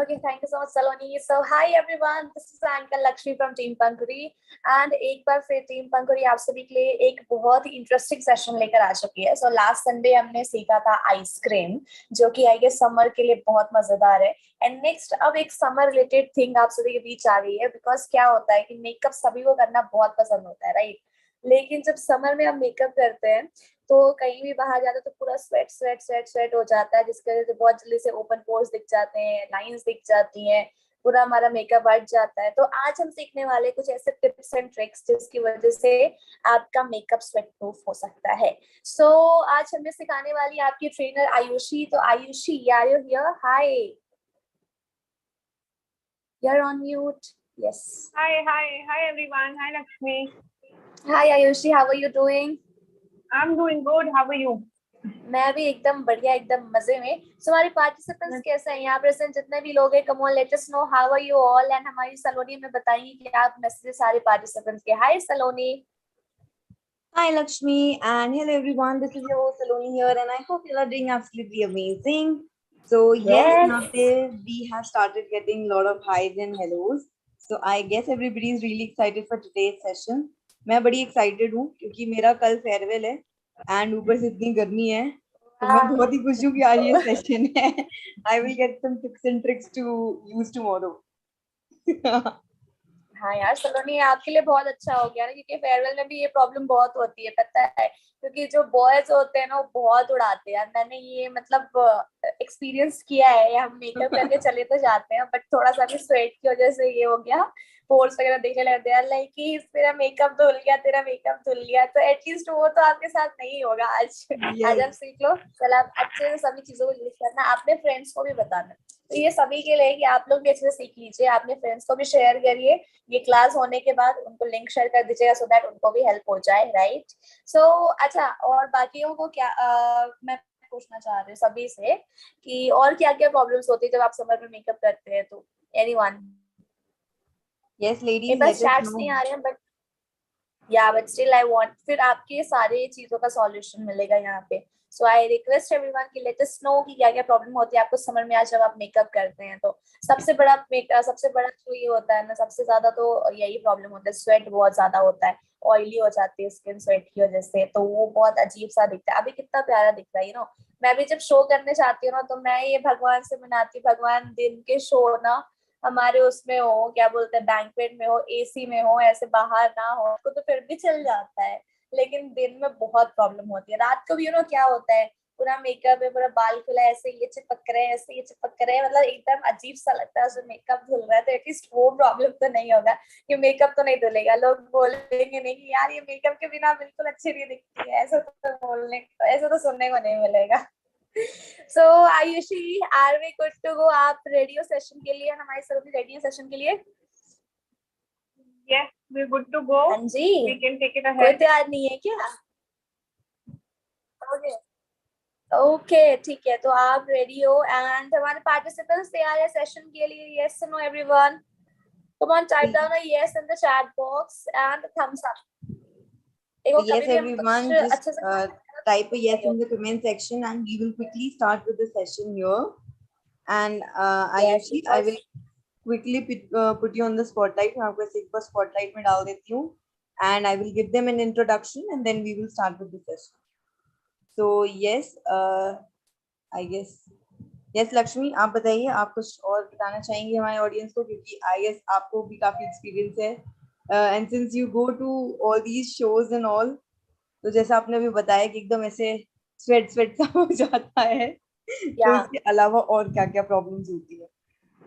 Okay, thank you so much, Saloni. So, hi everyone, this is Uncle Lakshmi from Team Pankhuri. And एक बार फिर team पंखुड़ी आप सभी के लिए एक बहुत ही इंटरेस्टिंग सेशन लेकर आ चुकी है. सो लास्ट संडे हमने सीखा था आइसक्रीम, जो कि आई गेस समर के लिए बहुत मजेदार है. एंड नेक्स्ट अब एक समर रिलेटेड थिंग आप सभी के बीच आ गई है. बिकॉज क्या होता है कि मेकअप सभी को करना बहुत पसंद होता है, राइट? लेकिन जब समर में हम मेकअप करते हैं तो कहीं भी बाहर जाते तो पूरा स्वेट स्वेट स्वेट स्वेट हो जाता है, जिसकी वजह से बहुत जल्दी से ओपन पोर्स दिख जाते हैं, लाइंस दिख जाती हैं, पूरा हमारा मेकअप हट जाता है. तो आज हम सीखने वाले कुछ ऐसे टिप्स एंड ट्रिक्स जिसकी वजह से आपका मेकअप स्वेट प्रूफ हो सकता है. सो आज हमें सिखाने वाली आपकी ट्रेनर आयुषी. तो Ayushi, are you here? Hi, you are on mute. Yes. Hi everyone. Hi Lakshmi. Hi Ayushi, how are you doing? I'm doing good. How are you? मैं भी एकदम बढ़िया, एकदम मजे में. सो हमारे पार्टिसिपेंट्स कैसे हैं यहाँ प्रेजेंट? जितने भी लोग हैं, come on let us know how are you all. And हमारी सलोनी में बताएंगे कि आप मैसेज सारे पार्टिसिपेंट्स के. हाय सलोनी. Hi Lakshmi and hello everyone. This is your host Saloni here and I hope you are doing absolutely amazing. So yes, now we have started getting a lot of highs and hellos. So I guess everybody is really excited for today's session. मैं बड़ी excited हूँ क्योंकि मेरा कल farewell है and ऊपर से इतनी गर्मी है तो मैं बहुत ही खुश हूँ कि आज ये सेशन है. I will get some tips and tricks to use tomorrow. हाँ यार सलोनी, आपके लिए बहुत अच्छा हो गया ना, क्योंकि फेयरवेल में भी ये प्रॉब्लम बहुत होती है, पता है. क्योंकि जो बॉयज होते हैं ना वो बहुत उड़ाते हैं. मैंने ये मतलब एक्सपीरियंस किया है. हम मेकअप करके चले तो जाते हैं बट थोड़ा सा भी स्वेट की वजह से ये हो गया, पोर्स वगैरह देखने लगते हैं लाइक कि तेरा मेकअप धुल गया, तेरा मेकअप धुल गया. तो एटलीस्ट वो तो आपके साथ नहीं होगा आज. आज आप सीख लो. चल आप अच्छे से सभी चीजों को यूज करना, अपने फ्रेंड्स को भी बताना. तो ये सभी के लिए कि आप लोग भी अच्छे से सीख लीजिए, अपने फ्रेंड्स को भी शेयर करिए. ये क्लास होने के बाद उनको लिंक शेयर कर दीजिएगा सो दैट उनको भी हेल्प हो जाए, राइट? सो अच्छा, और बाकियों को क्या मैं पूछना चाह रही हूँ सभी से कि और क्या क्या प्रॉब्लम्स होती है जब आप समर में मेकअप करते हैं. तो एनीवन? Yes ladies, मेरे पास let us चैट्स know. नहीं आ रहे हैं बट स्टिल आई वांट, फिर आपके सारे चीजों का सॉल्यूशन मिलेगा यहाँ पे. सो आई रिक्वेस्ट एवरीवन कि लेट अस नो कि क्या क्या प्रॉब्लम होती है आपको समर में आज जब आप मेकअप करते हैं. तो सबसे बड़ा जो ये होता है ना, सबसे ज्यादा तो यही प्रॉब्लम होता है, स्वेट बहुत ज्यादा होता है, ऑयली हो जाती है स्किन स्वेट की वजह से. तो वो बहुत अजीब सा दिखता है. अभी कितना प्यारा दिख रहा है यू नो. मैं भी जब शो करने जाती हूँ ना तो मैं ये भगवान से मनाती हूँ, भगवान दिन के शो ना हमारे उसमें हो, क्या बोलते हैं, बैंक्वेट में हो, एसी में हो, ऐसे बाहर ना हो तो फिर भी चल जाता है. लेकिन दिन में बहुत प्रॉब्लम होती है. रात को भी यू नो क्या होता है, पूरा मेकअप है, पूरा बाल खुला है, ऐसे ये चिपक रहे हैं, ऐसे ये चिपक रहे हैं, मतलब एकदम अजीब सा लगता है. उसमें मेकअप धुल रहा है तो एटलीस्ट वो प्रॉब्लम तो नहीं होगा कि मेकअप तो नहीं धुलेगा. लोग बोलेंगे नहीं कि यार ये मेकअप के बिना बिल्कुल अच्छी नहीं दिखती है, ऐसा तो सुनने को नहीं मिलेगा. So Ayushi, are we good to go? आप रेडियो सेशन के लिए, हमारे सभी रेडियो सेशन के लिए? Yes, we're good to go. हाँ जी, We can take it कोई ahead. तैयार नहीं है क्या? ओके ठीक है, तो आप रेडी हो एंड हमारे पार्टिसिपेंट्स तैयार है सेशन के लिए? Yes no everyone? Come on, type down a yes in the chat box and thumbs up. Yes everyone, just type a yes in the comment section and we will quickly start with the session here. And Ayushi, I will quickly put you on the spotlight. मैं आपको ऐसे एक बार spotlight में डाल देती हूँ and I will give them an introduction and then we will start with the session. So yes, I guess yes Lakshmi, आप बताइए, आप कुछ और बताना चाहेंगे हमारे ऑडियंस को, क्योंकि I guess आपको भी काफी एक्सपीरियंस है and since you go to all these shows and all, तो जैसा आपने अभी बताया कि एकदम ऐसे स्वेट सा हो जाता है. तो इसके अलावा और क्या क्या प्रॉब्लम्स होती है?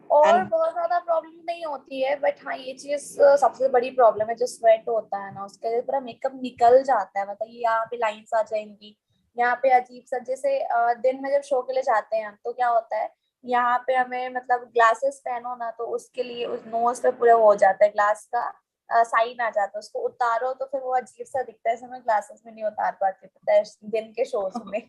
और बहुत ज्यादा प्रॉब्लम नहीं होती है बट हाँ ये चीज सबसे बड़ी प्रॉब्लम है, जो स्वेट होता है ना उसके लिए पूरा मेकअप निकल जाता है. मतलब यहाँ पे लाइंस आ जाएंगी, यहाँ पे अजीब सा, जैसे दिन में जब शो के लिए जाते हैं तो क्या होता है, यहाँ पे हमें मतलब ग्लासेस पहनो ना तो उसके लिए उस नोज पे पूरा हो जाता है, ग्लास का साइन आ जाता है, उसको उतारो तो फिर वो अजीब सा दिखता है. इसमें मैं ग्लासेस में नहीं उतार पाती, पता है, दिन के शोज में.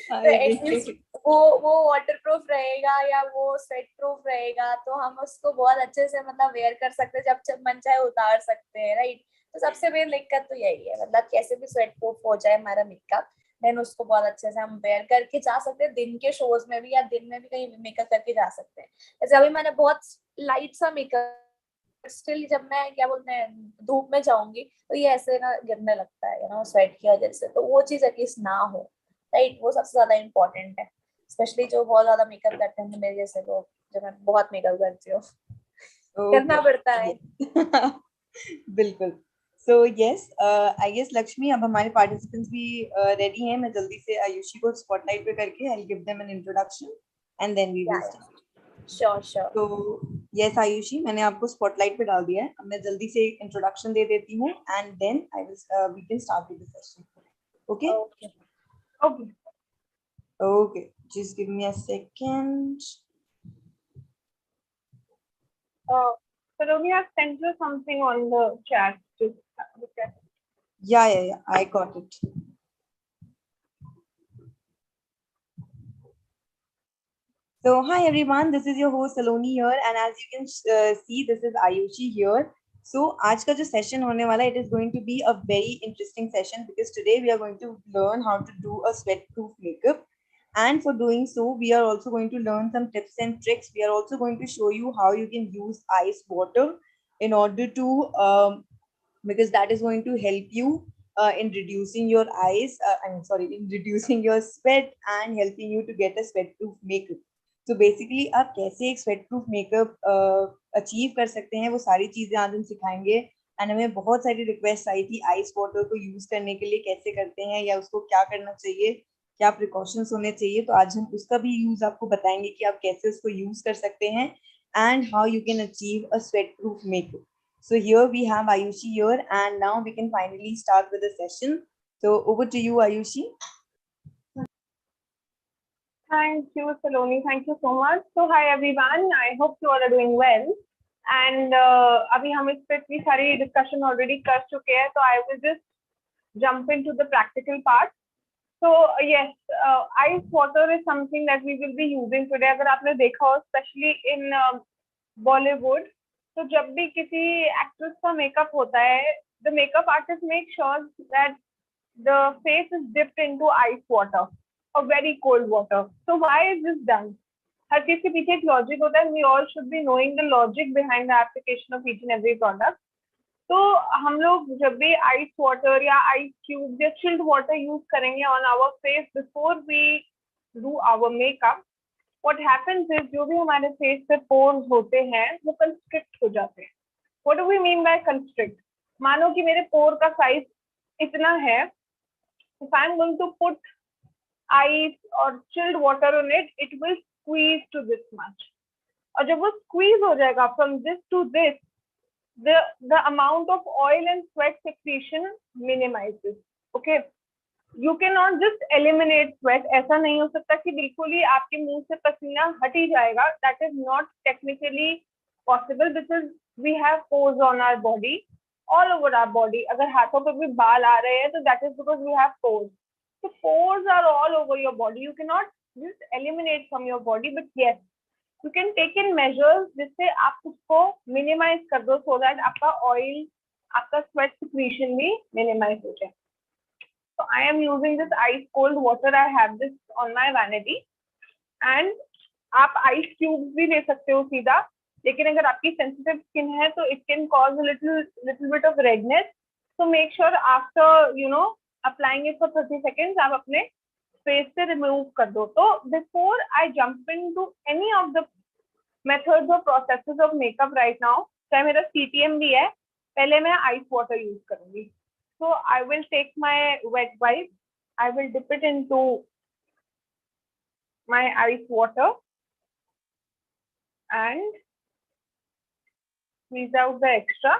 तो एटलीस्ट वो वाटर प्रूफ रहेगा या वो स्वेट प्रूफ रहेगा तो हम उसको बहुत अच्छे से मतलब वेयर कर सकते हैं, जब मन चाहे उतार सकते हैं, राइट? तो सबसे मेन दिक्कत तो यही है, मतलब कैसे भी स्वेट प्रूफ हो जाए हमारा मेकअप. देन उसको बहुत अच्छे से हम वेयर करके जा सकते हैं, दिन के शोज में भी या दिन में भी कहीं मेकअप करके जा सकते हैं। जैसे अभी मैंने बहुत लाइट सा मेकअप, स्टिल जब मैं क्या बोलते हैं धूप में जाऊंगी तो ये ऐसे ना गिरने लगता है, स्वेट की वजह से, तो वो चीज एटलीस्ट ना हो, राइट। वो सबसे ज्यादा इम्पोर्टेंट है, स्पेशली जो बहुत ज्यादा मेकअप करते हैं मेरे जैसे लोग, जो मैं बहुत मेकअप करती हूँ, करना पड़ता है। बिल्कुल। So yes, I guess Lakshmi, अब हमारे पार्टिसिपेंट्स भी रेडी हैं। मैं जल्दी से आयुषी को स्पॉटलाइट पे करके I give them an introduction and then we will start. Sure sure. तो यस आयुषी, मैंने आपको स्पॉटलाइट पे डाल दिया है। अब मैं जल्दी से इंट्रोडक्शन दे देती हूँ and then I will we can start with the session. Okay okay Okay. Okay, just give me a second. Saloni has sent you something on the chat. Just look at it. Yeah, I got it. So hi everyone, this is your host Saloni here, and as you can see, this is Ayushi here. So आज का जो session होने वाला है, it is going to be a very interesting session because today we are going to learn how to do a sweat-proof makeup, and for doing so, we are also going to learn some tips and tricks. We are also going to show you how you can use ice water in order to because that is going to help you in reducing your in reducing your sweat and helping you to get a sweat-proof makeup. तो basically आप कैसे एक sweat proof makeup achieve कर सकते हैं, वो सारी चीजें आज हम सिखाएंगे। एंड हमें बहुत सारी रिक्वेस्ट आई थी आइस वाटर को यूज करने के लिए, कैसे करते हैं या उसको क्या करना चाहिए, क्या प्रिकॉशंस होने चाहिए। तो आज हम उसका भी यूज आपको बताएंगे कि आप कैसे उसको यूज कर सकते हैं and how you can achieve a sweat proof makeup. So here we have Ayushi here, and now we can finally start with the session. So over to you, Ayushi. Thank you, Saloni. Thank you so much. So hi everyone. I hope you all are doing well. And अभी हम इस पे इतनी सारी discussion already कर चुके हैं, तो I will just jump into the practical part. So yes, ice water is something that we will be using today. अगर आपने देखा हो, especially in Bollywood, तो जब भी किसी एक्ट्रेस का मेकअप होता है, the makeup artist makes sure that the face is dipped into ice water or very cold water. So why is this done? हर चीज के पीछे एक लॉजिक होता है. We all should be knowing the logic behind the application of each and every product. तो हम लोग जब भी आइस वाटर या आइस क्यूब या चिल्ड वाटर यूज करेंगे on our face before we do our makeup, what happens is जो भी हमारे फेस पे पोर्स होते हैं वो कंस्ट्रिक्ट हो जाते हैं. What do we mean by constrict? मानो कि मेरे पोर का साइज इतना है, if I am going to put ice or chilled water on it, it will squeeze to this much. और जब वो squeeze हो जाएगा from this to this, the amount of oil and sweat secretion minimizes. Okay, you cannot just eliminate sweat. ऐसा नहीं हो सकता कि बिल्कुल ही आपके मुंह से पसीना हट ही जाएगा. That is not technically possible because we have pores on our body, all over our body. अगर हाथों पे भी बाल आ रहे हैं तो that is because we have pores. So pores are all over your body. You cannot just eliminate from your body, but yes, you can take in measures जिससे आप उसको minimize कर दो so that आपका oil, आपका sweat secretion भी minimize हो जाए. So I am using this ice cold water. I have this on my vanity, and आप ice cubes भी ले सकते हो सीधा. लेकिन अगर आपकी sensitive skin है तो it can cause a little bit of redness. So make sure after applying it for 30 seconds आप अपने face से remove कर दो. तो before I jump into any of the methods or processes of makeup right now, चाहे मेरा CTM भी है, पहले मैं ice water use करूँगी. So I will take my wet wipe, I will dip it into my ice water and squeeze out the extra.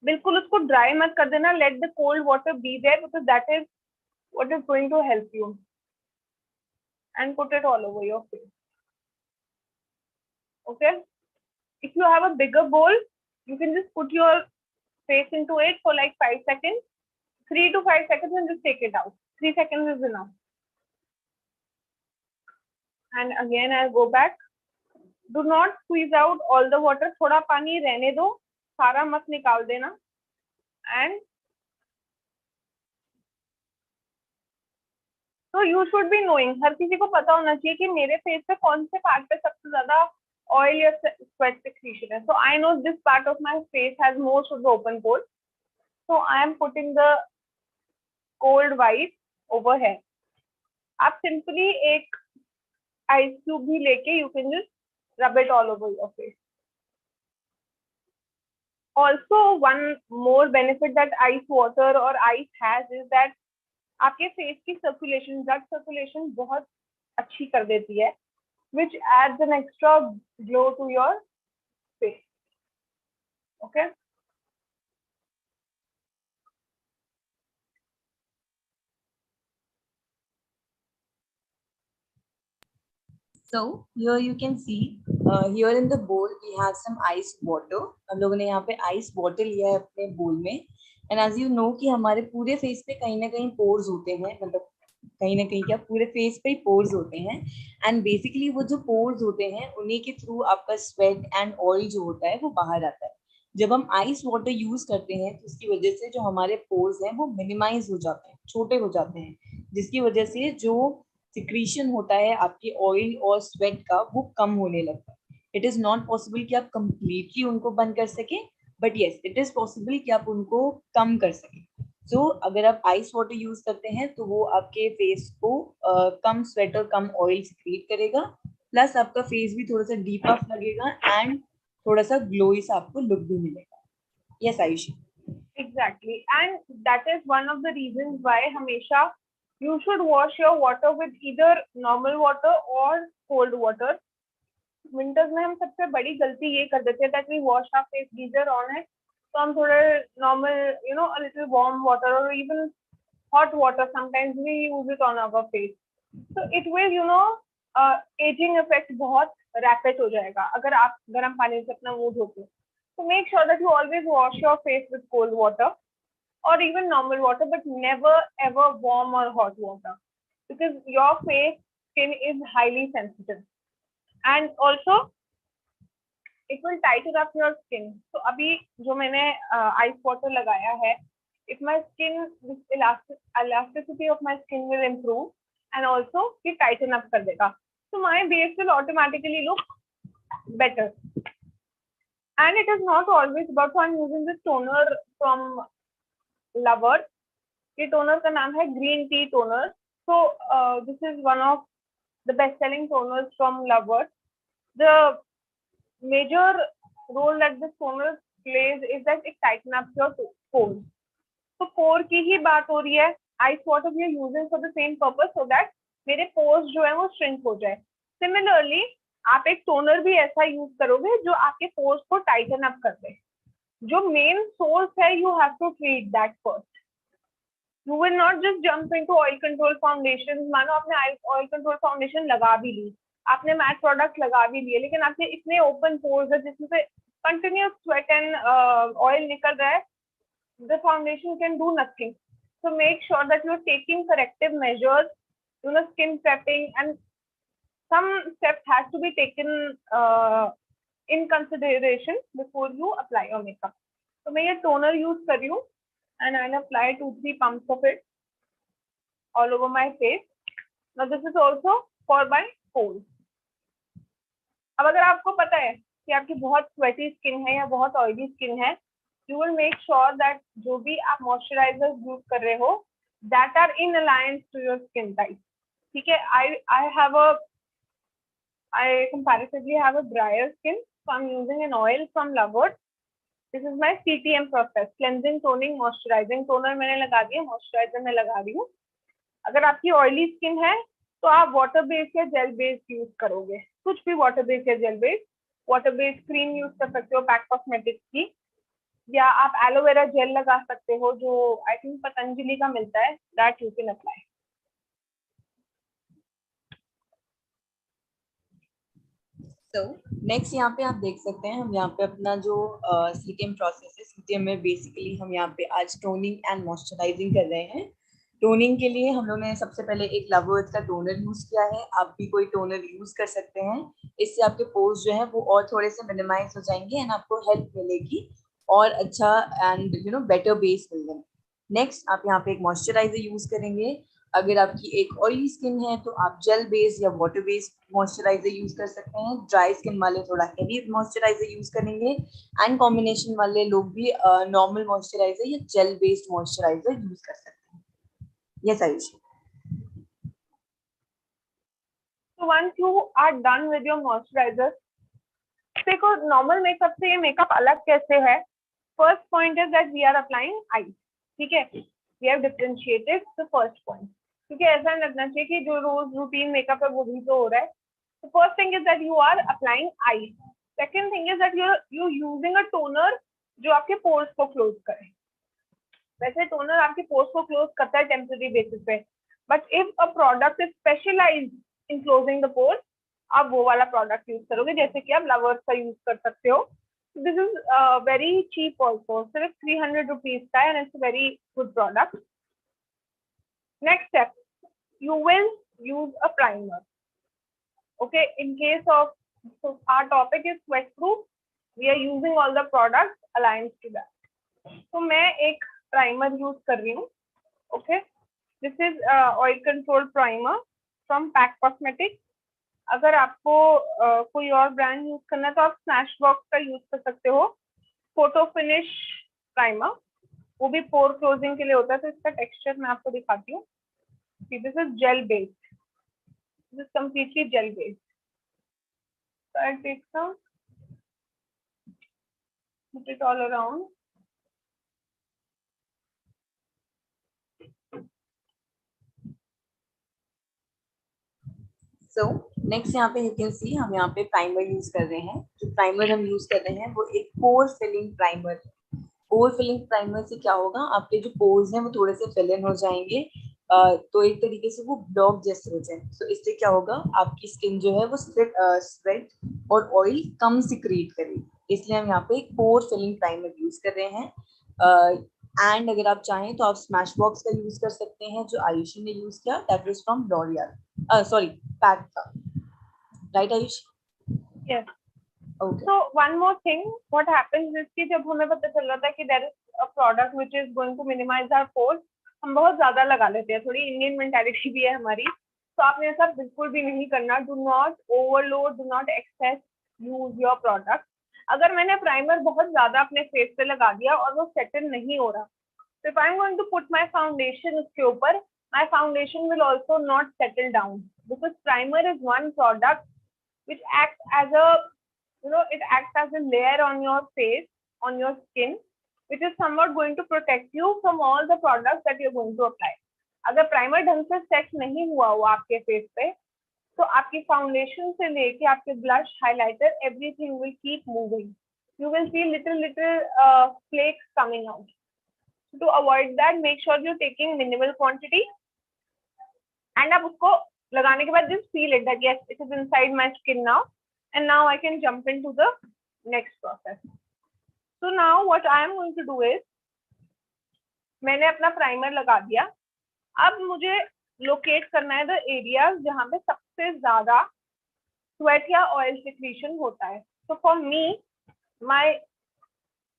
बिल्कुल उसको dry मत कर देना. Let the cold water be there because that is what is going to help you. And put it all over your face. Okay, if you have a bigger bowl, you can just put your face into it for like 5 seconds, 3 to 5 seconds, and just take it out. 3 seconds is enough. And again I'll go back. Do not squeeze out all the water. थोड़ा पानी रहने दो, सारा मत निकाल देना. And तो you should be knowing, हर किसी को पता होना चाहिए कि मेरे फेस पे कौन से पार्ट पे सबसे ज्यादा ऑयल या स्वेट सिक्रीशन है. So I know this part of my face has most of the open pores, so I am putting the cold white over है. आप सिंपली एक आइस क्यूब भी लेके you can just rub it all over your face. Also, one more benefit that ice water or ice has is that आपके face की circulation, blood circulation बहुत अच्छी कर देती है, which adds an extra glow to your face. Okay. So here you can see here in the bowl we have some ice water. हम लोगों ने यहाँ पे ice water लिया है अपने bowl में. And as you know कि हमारे पूरे face पे कहीं ना कहीं pores होते हैं, मतलब कहीं ना कहीं क्या पूरे फेस पे ही पोर्स होते हैं. एंड बेसिकली वो जो पोर्स होते हैं उन्हीं के थ्रू आपका स्वेट एंड ऑयल जो होता है वो बाहर आता है. जब हम आइस वाटर यूज करते हैं तो उसकी वजह से जो हमारे पोर्स हैं वो मिनिमाइज हो जाते हैं, छोटे हो जाते हैं, जिसकी वजह से जो सिक्रीशन होता है आपके ऑयल और स्वेट का वो कम होने लगता है. इट इज नॉट पॉसिबल कि आप कंप्लीटली उनको बंद कर सके, but yes it is possible कि आप उनको कम कर सके. सो अगर आप आइस वाटर यूज करते हैं तो वो आपके फेस को कम स्वेट और कम ऑयल सिक्रीट करेगा, प्लस आपका फेस भी थोड़ा सा डीप अप लगेगा एंड थोड़ा सा ग्लोई सा आपको लुक भी मिलेगा. Yes Ayushi. Exactly, and that is one of the reasons why हमेशा you should wash your water with either normal water or cold water. Winters में हम सबसे बड़ी गलती ये कर देते हैं that we wash our face, geyser on है तो हम थोड़े normal a little warm water or even hot water sometimes we use it on our face, so it will aging effect बहुत रैपिड हो जाएगा अगर आप गर्म पानी से अपना मुंह धोते हो. So make sure that you always wash your face with cold water or even normal water, but never ever warm or hot water because your face skin is highly sensitive and also it will tighten up your skin. So अभी जो मैंने ice water लगाया है, if my skin, elasticity of my skin will improve and also it tighten up कर देगा. So my base will automatically look better. And it is not always about, so I'm using this toner from Lover. ये toner का नाम है green tea toner. So this is one of the best-selling toners from Lover. The major role that this toner plays is that it tightens up your pores. So pore की ही बात हो रही है. Ice water we are using for the same purpose so that मेरे pores जो है वो shrink हो जाए. Similarly, आप एक टोनर भी ऐसा यूज करोगे जो आपके पोर्स को टाइटन अप कर दे. जो मेन सोर्स है you have to treat that first. You will not just jump into oil control foundation. मानो आपने ऑयल कंट्रोल फाउंडेशन लगा भी ली, आपने मैट प्रोडक्ट लगा भी लिए, लेकिन आपके इतने ओपन पोर्स है जिसमें से कंटिन्यूस स्वेट एंड ऑयल निकल रहा है, the foundation can do nothing. So make sure that you are taking corrective measures, skin prepping, and some steps has to be taken in consideration before you apply your makeup. So मैं ये toner use कर रही हूँ and I'll apply 2-3 pumps of it all over my face. Now this is also for my pores. अब अगर आपको पता है कि आपकी बहुत sweaty skin है या बहुत oily skin है, you will make sure that जो भी आप moisturizers use कर रहे हो that are in alliance to your skin type. ठीक है. I comparatively have a drier skin, so I'm using an oil from Lover. This is my CTM process, cleansing, toning, moisturizing. Toner मैंने लगा दिया, moisturizer मैं लगा रही हूँ. अगर आपकी oily skin है तो आप water based या gel based use करोगे. कुछ भी water based या gel based. Water based cream use कर सकते हो पैक कॉस्मेटिक्स की, या आप एलोवेरा जेल लगा सकते हो जो आई थिंक पतंजलि का मिलता है, that you can apply. So next यहाँ पे आप देख सकते हैं हम यहाँ पे अपना जो सीटीएम प्रोसेस है, सीटीएम में बेसिकली हम यहाँ पे आज टोनिंग एंड मॉइस्चराइजिंग कर रहे हैं. टोनिंग के लिए हम लोगों ने सबसे पहले एक लवर्स का टोनर यूज किया है. आप भी कोई टोनर यूज कर सकते हैं, इससे आपके पोर्स जो है वो और थोड़े से मिनिमाइज हो जाएंगे एंड आपको हेल्प मिलेगी और अच्छा एंड बेटर बेस मिल जाएगा. नेक्स्ट आप यहाँ पे एक मॉइस्चराइजर यूज करेंगे. अगर आपकी एक ऑयली स्किन है तो आप जेल बेस्ड या वाटर बेस्ड मॉइस्चराइजर यूज कर सकते हैं. ड्राई स्किन वाले थोड़ा हेवी मॉइस्चराइजर यूज करेंगे, एंड कॉम्बिनेशन वाले लोग भी नॉर्मल मॉइस्चराइजर या जेल बेस्ड मॉइस्चराइजर यूज कर सकते हैं. Yes Ayushi. So once you are done with your moisturizer, देखो नॉर्मल मेकअप से ये मेकअप अलग कैसे है. First point is that we are applying eye. ठीक है, we have differentiated the first point, क्योंकि ऐसा नहीं लगना चाहिए कि जो रोज रूटीन मेकअप है वो भी तो हो रहा है. तो first thing is that you are applying ice. Second thing is that you using a toner जो आपके पोर्स को क्लोज करे. वैसे टोनर आपके पोर्स को क्लोज करता है टेम्परेरी बेसिस पे, but if a product is specialised in closing the pores, आप वो वाला प्रोडक्ट यूज करोगे, जैसे कि आप लवर्स का यूज कर सकते हो. This is very cheap also, सिर्फ 300 रुपीज का है, and it's very good product. Next step, you will use a primer. Okay, in case of, so our topic is sweat proof, we are using all the products aligned to that. तो मैं एक primer use कर रही हूँ. Okay, this is oil control primer from Pack Cosmetics. अगर आपको कोई और ब्रांड यूज करना है तो आप स्मैशबॉक्स का यूज कर सकते हो. फोटो फिनिश प्राइमर, वो भी पोर क्लोजिंग के लिए होता है. तो इसका टेक्सचर मैं आपको दिखाती हूँ. This is gel based. This is completely gel based. So I'll take some, put it all around. So next यहाँ पे you can see हम यहाँ पे प्राइमर यूज कर रहे हैं. जो प्राइमर हम यूज कर रहे हैं वो एक पोर फिलिंग प्राइमर है. पोर फिलिंग प्राइमर से क्या होगा, आपके जो पोर्स हैं वो थोड़े से फिल इन हो जाएंगे. तो एक तरीके से वो ब्लॉक जैसे हो जाए. तो इससे क्या होगा, आपकी स्किन जो है वो स्वेट और ऑयल कम सिक्रीट करेगी. इसलिए हम यहाँ पे एक पोर फिलिंग प्राइमर यूज कर रहे हैं. एंड अगर आप चाहें तो आप स्मैश बॉक्स का यूज कर सकते हैं जो आयुषी ने यूज किया. That is from L'Oreal, sorry pack का. Right Ayushi? Yes. Okay. So one more thing, what happens is कि जब हमें पता चल रहा था कि there is a product which is going to minimize our pores, हम बहुत ज्यादा लगा लेते हैं. थोड़ी इंडियन मेंटालिटी भी है हमारी. तो आपने ऐसा बिल्कुल भी नहीं करना. Do not overload, do not excess use your product. अगर मैंने प्राइमर बहुत ज्यादा अपने फेस पे लगा दिया और वो सेटल नहीं हो रहा, तो if I am going to put my foundation उसके ऊपर, my foundation will also not settle down, because primer is one product which acts as a, it acts as a layer on your face, on your skin, which is somewhat going to protect you from all the products that you're going to apply. अगर primer ढंग से set नहीं हुआ आपके face पे, तो आपकी foundation से लेके आपके blush, highlighter, everything will keep moving. You will see little flakes coming out. To avoid that, make sure you taking minimal quantity, and आप उसको लगाने के बाद just feel it that yes, it is inside my skin now, and now I can jump into the next process. So now what I am going to do is, मैंने अपना primer लगा दिया. अब मुझे लोकेट करना है the areas जहाँ पे सबसे ज्यादा स्वेट या ऑयल सिक्रीशन होता है. So for me,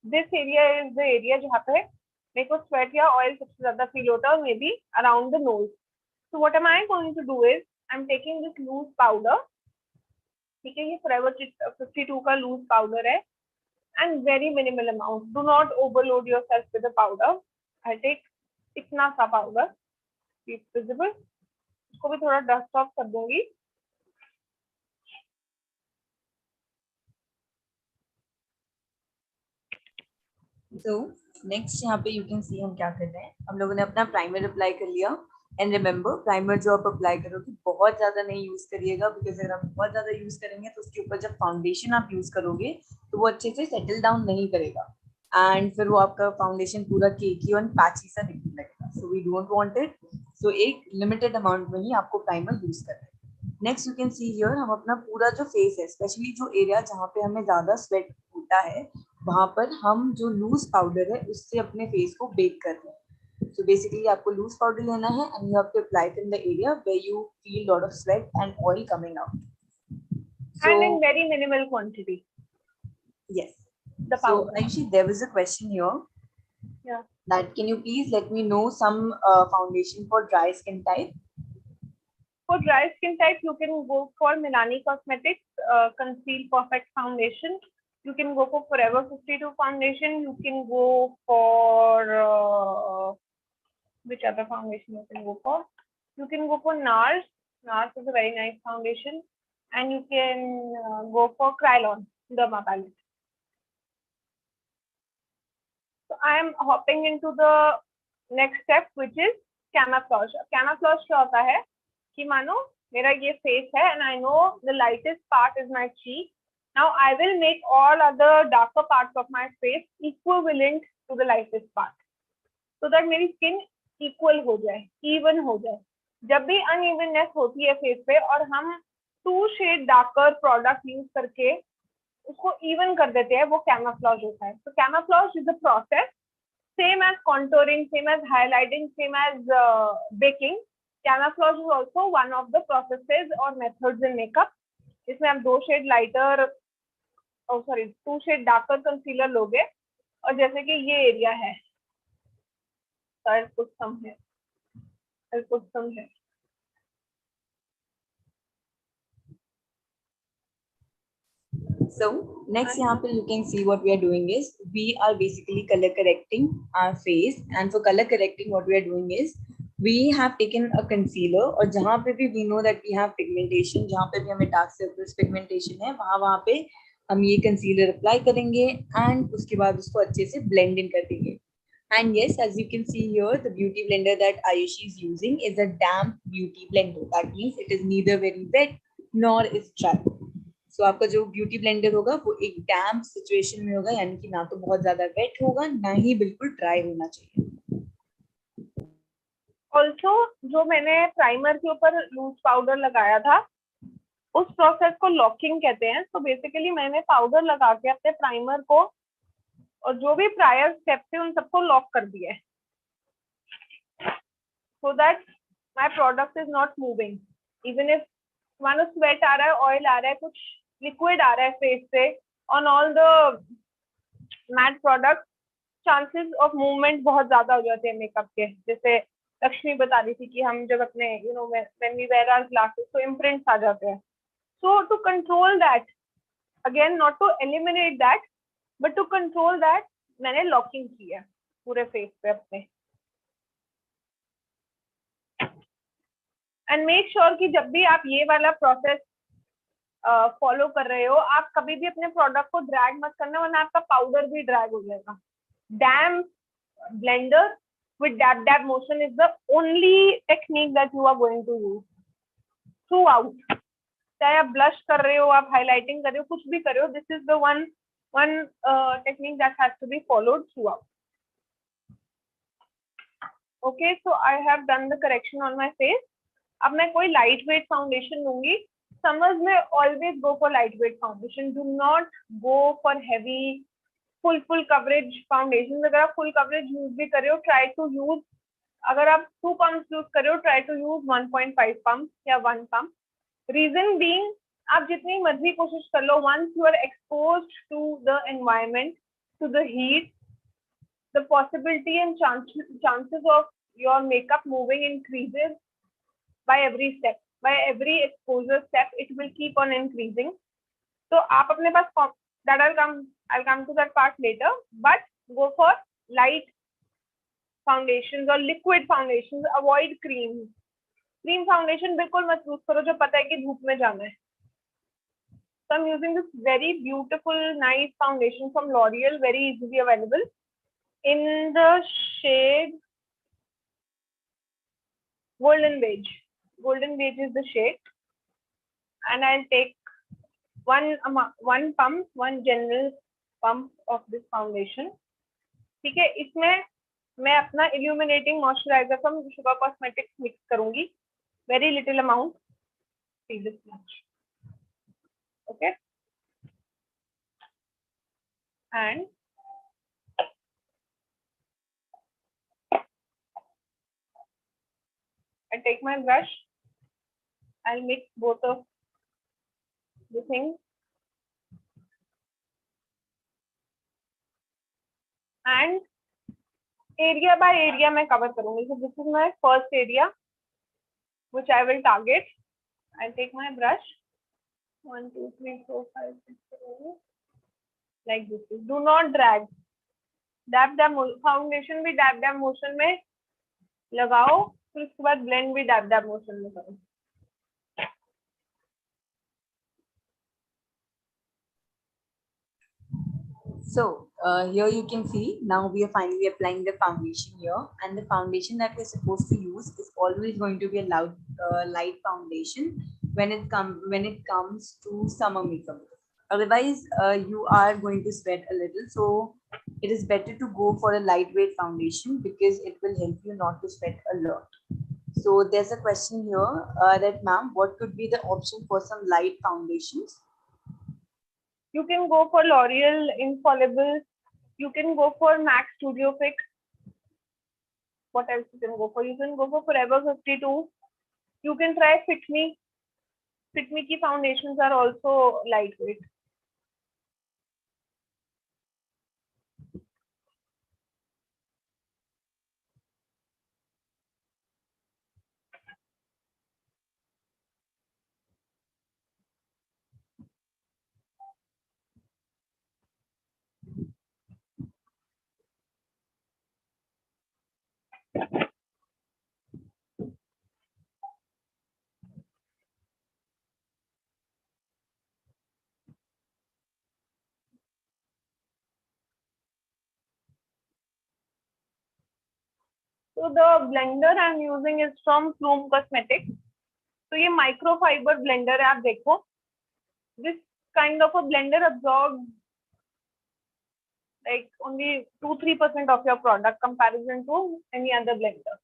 this area is the area जहाँ पे मेरे को स्वेट या ऑयल सबसे ज्यादा फील होता है, और may be around the nose. So what am I going to do is, I'm taking this loose powder. ठीक है, ये Forever 52 का loose powder है, and very minimal amount. Do not overload yourself with the powder. I take इतना सा powder, it's visible. इसको भी थोड़ा dust off कर दूंगी. So next यहाँ पे you can see हम क्या कर रहे हैं. हम लोगों ने अपना प्राइमर अप्लाई कर लिया. एंड रिमेंबर, प्राइमर जो आप अप्लाई करोगे बहुत ज्यादा नहीं यूज करिएगा, बिकॉज अगर आप बहुत ज्यादा यूज करेंगे तो उसके ऊपर जब फाउंडेशन आप यूज करोगे तो वो अच्छे से सेटल डाउन नहीं करेगा, एंड फिर वो आपका फाउंडेशन पूरा केकी और पैची सा दिखने लगेगा. So we don't want it. So एक लिमिटेड अमाउंट में ही आपको प्राइमर यूज करना है. Next you can see here, हम अपना पूरा जो फेस है, स्पेशली जो एरिया जहाँ पे हमें ज्यादा स्वेट होता है, वहां पर हम जो लूज पाउडर है उससे अपने फेस को बेक कर रहे हैं. So basically आपको loose powder लेना है, and you have to apply it in the area where you feel lot of sweat and oil coming out. So, and in very minimal quantity. Yes. The powder. So actually there was a question here. Yeah. that, can you please let me know some foundation for dry skin type? For dry skin type, you can go for Milani Cosmetics Conceal Perfect Foundation. You can go for Forever 52 foundation. You can go for which other foundation you can go for? You can go for NARS. NARS is a very nice foundation, and you can go for Krylon Derma palette. So I am hopping into the next step, which is camouflage. Camouflage क्या होता है कि मानो मेरा ये face है and I know the lightest part is my cheek. Now I will make all other darker parts of my face equivalent to the lightest part, so that मेरी skin equal हो जाए, even हो जाए. जब भी unevenness होती है face पे और हम 2 shade darker product use करके उसको even कर देते हैं, वो camouflage होता है. So camouflage is a process same as contouring, same as highlighting, same as baking. Camouflage is also one of the processes or methods in makeup. इसमें हम 2 shade lighter, 2 shade darker concealer लोगे और जैसे कि ये area है, I'll put some here. So next यहाँ पे you can see what we are doing is we are basically color correcting our face, and for color correcting what we are doing is we have taken a concealer और जहाँ पे भी we know that we have pigmentation, जहाँ पे भी हमें dark surface pigmentation है वहाँ पे हम ये concealer apply करेंगे and उसके बाद उसको अच्छे से blend in कर देंगे. And yes, as you can see here, the beauty blender that Ayushi is using is a damp beauty blender. That means it is neither very wet nor is dry. So आपका जो beauty blender होगा वो एक डैम्प situation में होगा, यानी कि ना तो बहुत ज्यादा वेट होगा ना ही बिल्कुल ड्राई होना चाहिए. ऑल्सो जो मैंने प्राइमर के ऊपर लूज पाउडर लगाया था उस प्रोसेस को लॉकिंग कहते हैं. तो बेसिकली मैंने पाउडर लगा के अपने प्राइमर को और जो भी प्रायर स्टेप थे उन सबको लॉक कर दिया है, so that my product is not moving. Even if मानो स्वेट आ रहा है, ऑयल आ रहा है, कुछ लिक्विड आ रहा है फेस से, on all the matte product chances of movement बहुत ज्यादा हो जाते हैं मेकअप के. जैसे लक्ष्मी बता रही थी कि हम जब अपने when we wear our glasses तो इम्प्रिंट्स आ जाते हैं. So to control that, again not to eliminate that but to control that, मैंने लॉकिंग की है पूरे फेस पे अपने. एंड मेक श्योर कि जब भी आप ये वाला प्रोसेस फॉलो कर रहे हो, आप कभी भी अपने प्रोडक्ट को ड्रैग मत करना, वरना आपका पाउडर भी ड्रैग हो जाएगा. डैम्प blender with dab motion is the only technique that you are going to use throughout. चाहे आप ब्लश कर रहे हो, आप हाइलाइटिंग कर रहे हो, कुछ भी कर रहे हो, this is the one technique that has to be followed throughout. Okay, so I have done the correction on my face. अब मैं कोई लाइट वेट फाउंडेशन लूंगी. समर्स में always go for light weight foundation. Do not go for heavy full coverage foundation. अगर आप full coverage use भी कर रहे हो, ट्राई टू यूज, अगर आप 2 पम्प्स यूज कर रहे हो, ट्राई टू यूज 1.5 पम्प या 1 पम्प. रीजन बीइंग, आप जितनी मर्जी कोशिश कर लो, once you are exposed to the environment, to the heat, the possibility and chances of your makeup moving increases by every step, by every exposure step, it will keep on increasing. So आप अपने पास, that I'll come to that part later, but go for light foundations or liquid foundations. Avoid cream foundation बिल्कुल मत use करो जो पता है कि धूप में जाना है. So I'm using this very beautiful nice foundation from L'Oreal, very easily available in the shade Golden Beige. Golden Beige is the shade, and I'll take one pump, one general pump of this foundation. ठीक है, इसमें मैं अपना illuminating moisturizer from Sugar Cosmetics mix करूंगी, very little amount, see this much, okay, and I take my brush. I'll mix both of the things and area by area मैं cover करूंगी. So this is my first area which I will target. I'll take my brush. 1, 2, 3, 4, 5, 6, 7, like this. Do not drag. Dab dab foundation भी dab dab motion में लगाओ, फिर उसके बाद blend भी dab dab motion में करो. So here you can see now we are finally applying the foundation here, and the foundation that we're supposed to use is always going to be a light foundation when it comes to summer makeup. Otherwise, you are going to sweat a little. So it is better to go for a lightweight foundation because it will help you not to sweat a lot. So there's a question here that ma'am, what could be the option for some light foundations? You can go for L'Oreal Infallible. You can go for MAC Studio Fix. What else you can go for? You can go for Forever 52. You can try Fit Me. Fit Me ki foundations are also lightweight. So the blender I'm using is from Plume Cosmetics. So ये microfiber blender है, आप देखो. This kind of a blender absorbs like only 2-3% of your product comparison to any other blender.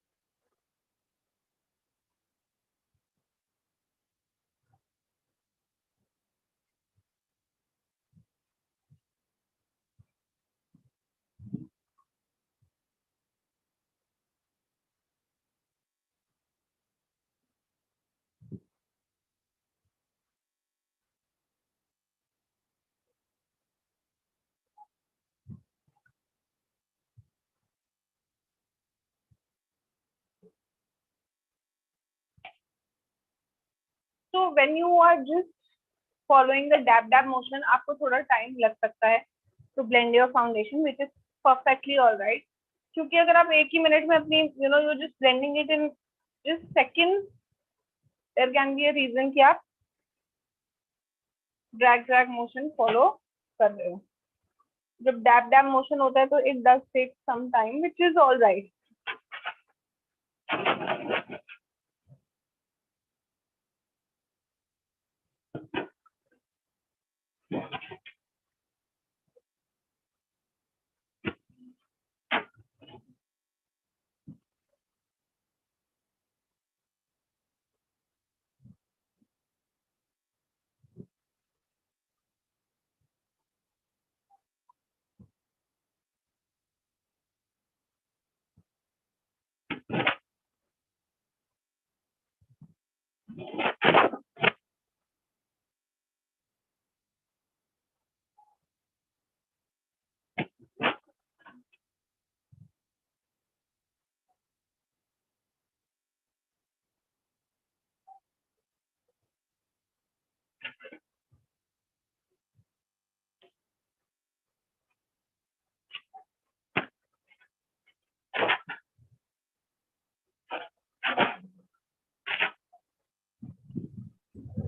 So when you are just following the dab motion, आपको थोड़ा time लग सकता है to blend your foundation, which is perfectly all right. क्योंकि अगर आप एक ही minute में अपनी you're just blending it in just seconds, there can be a reason कि आप drag motion follow कर रहे हो. जब dab motion होता है तो it does take some time, which is all right.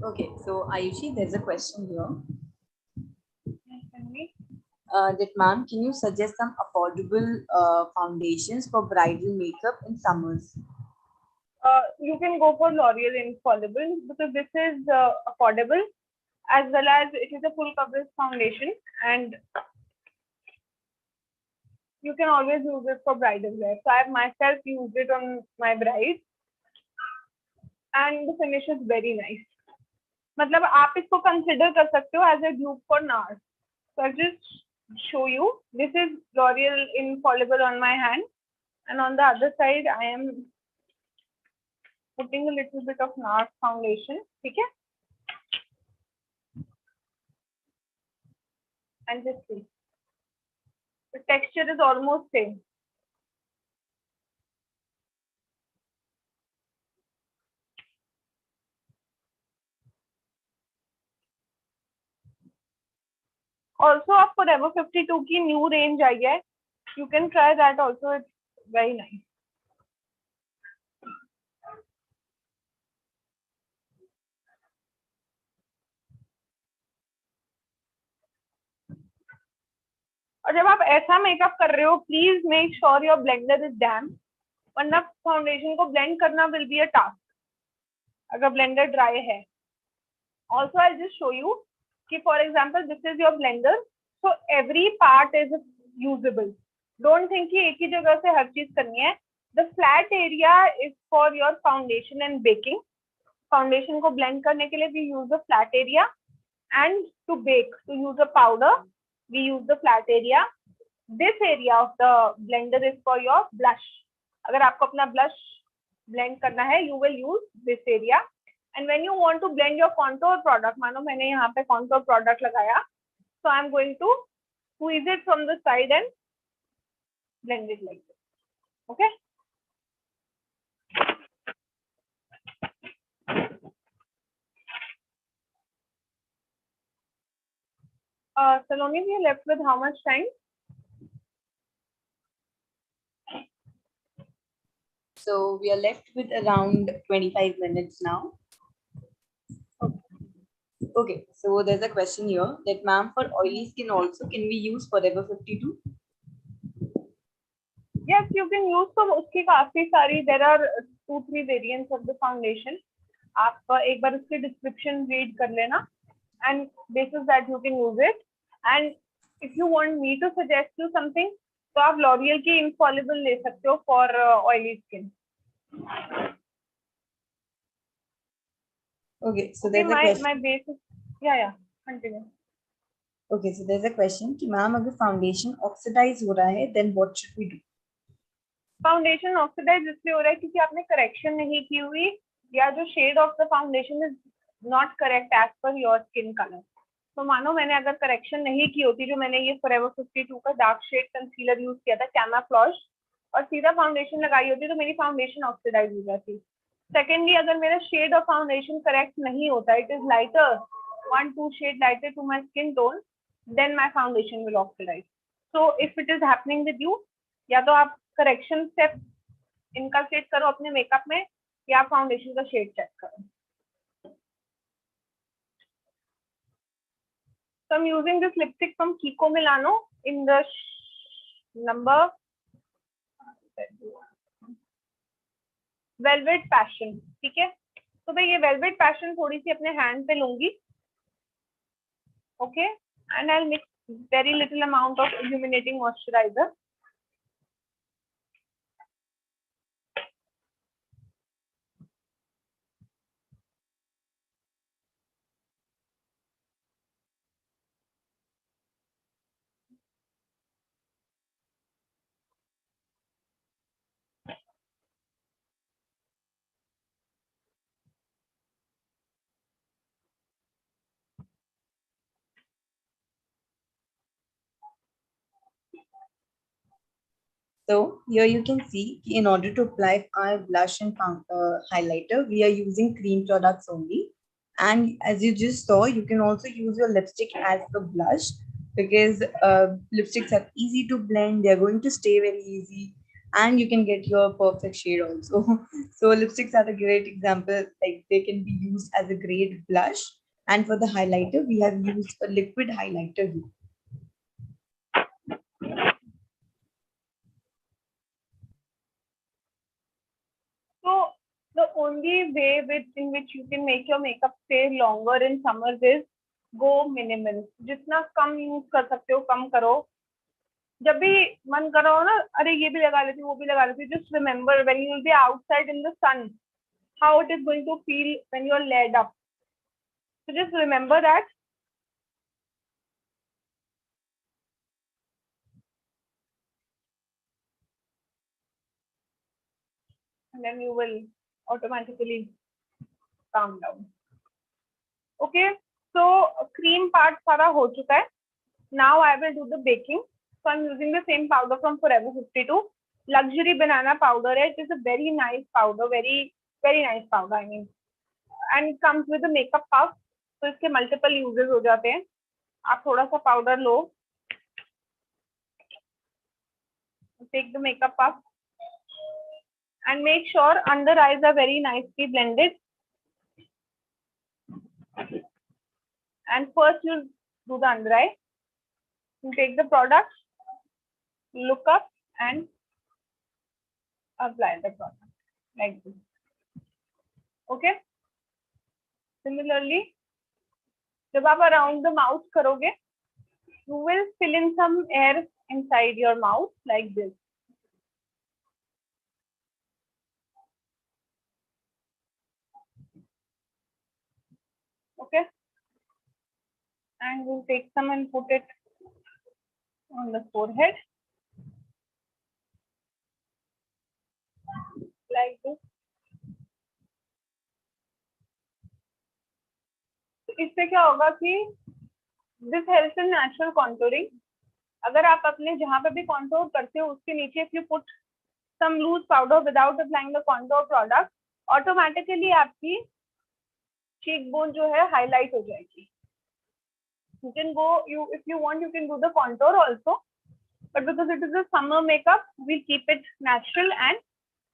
Okay, so Ayushi, there's a question here. That ma'am, can you suggest some affordable foundations for bridal makeup in summers? You can go for L'Oreal Infallible because this is affordable, as well as it is a full coverage foundation, and you can always use it for bridal wear. So I have myself used it on my bride, and the finish is very nice. मतलब आप इसको consider कर सकते हो as a dupe for NARS. So I'll just show you. This is L'Oreal Infallible on my hand, and on the other side I am putting a little bit of NARS foundation. ठीक है? And just see. The texture is almost same. Also अब Forever 52 की new range I है, you can try that also, it's very nice. और जब आप ऐसा makeup कर रहे हो, please make sure your blender is damp, वरना फाउंडेशन को ब्लेंड करना विल बी अ टास्क अगर ब्लेंडर ड्राई है. Also I'll just show you कि for example this is your blender, so every part is usable. Don't think कि एक ही जगह से हर चीज करनी है. The flat area is for your foundation and baking. Foundation को blend करने के लिए we use the flat area, and to bake, to use a powder, we use the flat area. This area of the blender is for your blush. अगर आपको अपना blush blend करना है, you will use this area. And when you want to blend your contour product, मानो मैंने यहाँ पे contour product लगाया, so I'm going to squeeze it from the side and blend it like this. Okay. Saloni, we are left with how much time? So we are left with around 25 minutes now. Okay, so there's a question here that, ma'am, for oily skin also, can we use Forever 52? Yes, you can use. तो उसकी काफी सारी, there are 2-3 variants of the foundation. आप एक बार उसकी description read कर लेना, and basis that you can use it. And if you want me to suggest you something, तो आप L'Oreal की infallible ले सकते हो for oily skin. Okay, so there's a question. My base, yeah, continue. Okay, so there's a question कि ma'am अगर foundation oxidize हो रहा है, then what should we do? Foundation oxidize इसलिए हो रहा है क्योंकि आपने correction नहीं की हुई, या जो shade of the foundation is not correct as per your skin color. तो मानो मैंने अगर correction नहीं की होती, जो मैंने ये Forever 52 का dark shade concealer use किया था, camouflage, और सीधा foundation लगाई होती, तो मेरी foundation oxidize हो जाती. Secondly, अगर मेरा shade of foundation correct नहीं होता, it is lighter, 1-2 shade lighter to my skin tone, then my foundation will oxidize. So if it is happening with you, या तो आप करेक्शन स्टेप इनकलकेट करो अपने मेकअप में, या आप फाउंडेशन का शेड चेक करो. So I'm using this lipstick from Kiko Milano in the number Velvet Passion. ठीक है, तो मैं ये Velvet Passion थोड़ी सी अपने हैंड पे लूंगी. Okay, and I'll mix very little amount of illuminating moisturizer. So here you can see in order to apply our blush and highlighter, we are using cream products only. And as you just saw, you can also use your lipstick as the blush, because lipsticks are easy to blend. They're going to stay very easy, and you can get your perfect shade also. So lipsticks are a great example. Like, they can be used as a great blush. And for the highlighter, we have used a liquid highlighter here. So the only way in which you can make your makeup stay longer in summers is go minimal. जितना कम use कर सकते हो कम करो. जब भी मन करो ना, अरे ये भी लगा लेती हूँ, वो भी लगा लेती हूँ, just remember when you will be outside in the sun, how it is going to feel when you are laid up. So just remember that. And then you will automatically calm down. Okay, so cream part सारा हो चुका है. Now I will do the baking. So I'm using the same powder from Forever 52. Luxury banana powder. It is a very nice powder, very nice powder. I mean, and it comes with a makeup puff. So इसके multiple uses हो जाते हैं. आप थोड़ा सा powder low, take the makeup up and make sure under eyes are very nicely blended. And first you do the under eye. You take the product, look up and apply the product like this. Okay. Similarly, जब आप around the mouth करोगे, you will fill in some air inside your mouth like this. Okay. And we'll take some and put it on the forehead like this. इससे क्या होगा कि this helps in natural contouring. अगर आप अपने जहाँ पे भी contour करते हो उसके नीचे if you put some loose powder without applying the contour product, automatically आपकी cheekbone जो है highlight हो जाएगी. You can go, if you want, you can do the contour also, but because it is a summer makeup, we'll keep it natural and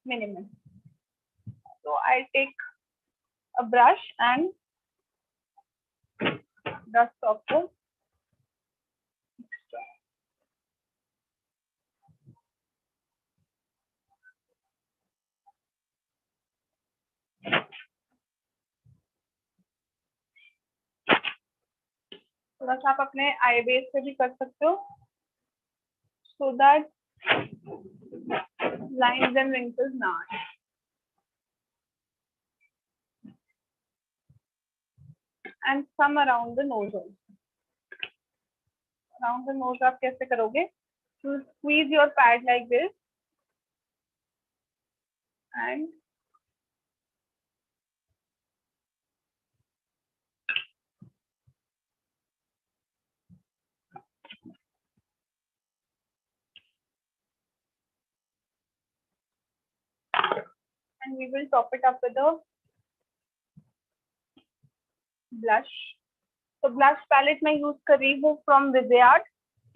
minimal. So I'll take a brush and dust off the extra. थोड़ा सा आप अपने आई base पे भी कर सकते हो, so that lines and wrinkles ना आए. And some around the nose also. Around the nose आप कैसे करोगे? You squeeze your pad like this and we will top it up with a blush. तो blush palette मैं use कर रही हूँ from Viseart.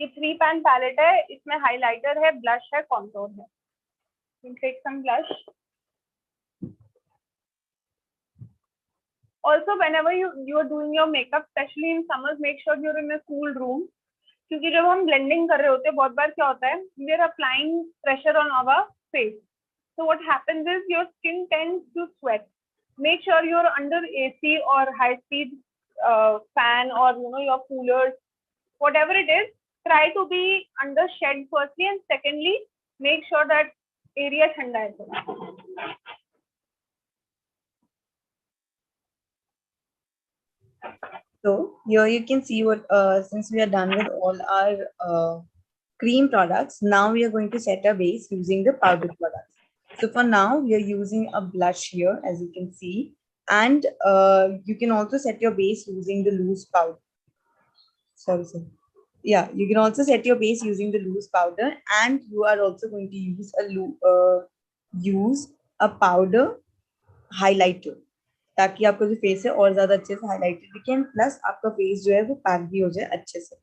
ये 3-pan palette है, इसमें highlighter है, blush है, contour है. You take some blush. Also, whenever you are doing your makeup, especially in summers, make sure you're in a cool room. क्योंकि जब हम blending कर रहे होते हैं, बहुत बार क्या होता है, we are applying pressure on our face. So what happens is your skin tends to sweat. Make sure you're under AC or high-speed fan or your coolers, whatever it is. Try to be under shed firstly, and secondly, make sure that area ठंडा है. So here you can see what since we are done with all our cream products, now we are going to set a base using the powder products. So for now, we are using a blush here, as you can see, and you can also set your base using the loose powder. Sorry. Yeah, you can also set your base using the loose powder, and you are also going to use a powder highlighter, ताकि आपका जो face है और ज्यादा अच्छे से highlighted दिखे, plus आपका फेस जो है वो पैक भी हो जाए अच्छे से.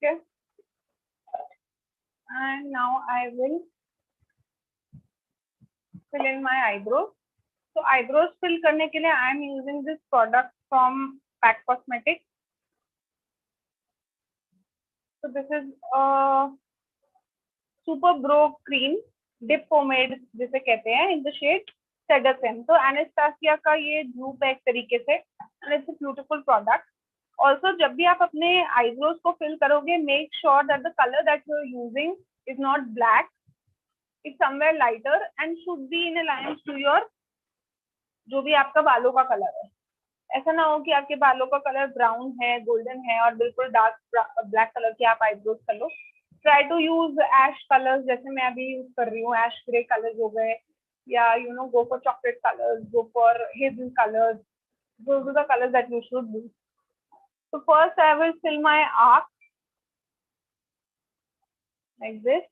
Okay. And now I will fill in my eyebrows. So eyebrows fill करने के लिए I am using this product from Pack Cosmetics. So this is a Super Bro Cream Dip Pomade जिसे कहते हैं, in the shade Seduction. तो Anastasia का ये dupe है एक तरीके से, and it's a beautiful product. Also, जब भी आप अपने eyebrows को fill करोगे, make sure that the color that you're using is not black. It's somewhere lighter and should be in alliance to your जो भी आपका बालों का कलर है. ऐसा ना हो कि आपके बालों का कलर ब्राउन है, गोल्डन है और बिल्कुल डार्क ब्लैक कलर के आप आईब्रोज कर लो. Try to use ash colours, जैसे मैं अभी यूज कर रही हूँ. एश ग्रे कलर्स हो गए, या go for chocolate colours, go for hazel colours. Those are the colors that you should use. So first I will fill my arc like this.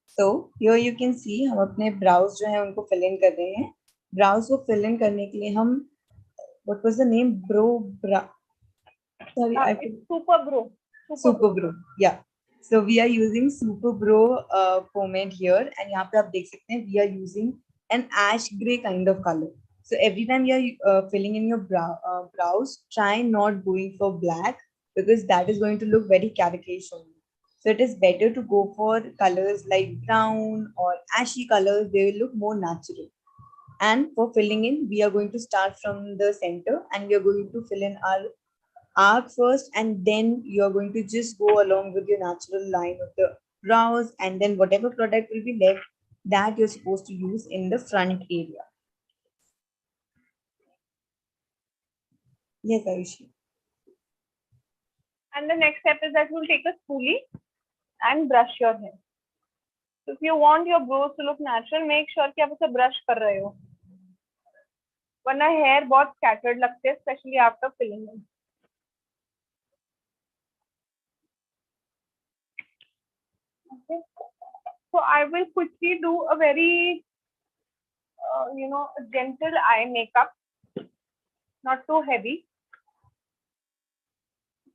So here you can see हम अपने brows जो है उनको fill in कर रहे हैं. Brows को fill in करने के लिए हम what was the name? Sorry, It's Super Bro. Super Bro. Yeah. So we are using Super Bro pomade here, and यहाँ पे आप देख सकते हैं we are using an ash gray kind of color. So every time you are filling in your brows, try not going for black because that is going to look very caricature. So it is better to go for colors like brown or ashy colors. They will look more natural. And for filling in, we are going to start from the center and we are going to fill in our arc first, and then you're going to just go along with your natural line of the brows, and then whatever product will be left that you're supposed to use in the front area. Yes, Ayushi. And the next step is that we'll take a spoolie and brush your hair. So if you want your brows to look natural, make sure कि आप उसे brush कर रहे हो, वरना hair बहुत scattered लगते हैं, especially after filling in. Okay. So I will quickly do a very, gentle eye makeup, not too heavy.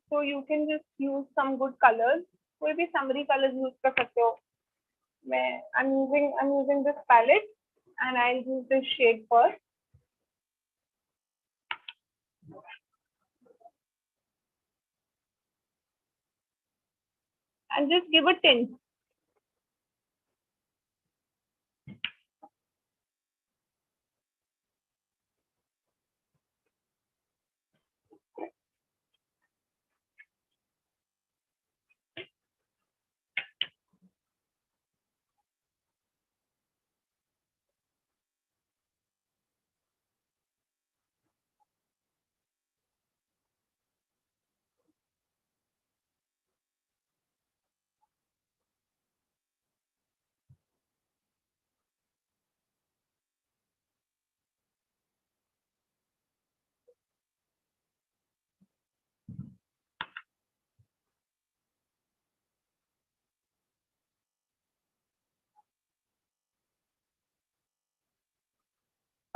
So you can just use some good colors. कोई भी summary colors use कर सकते हो. I'm using this palette and I'll use this shade first. And just give a tint.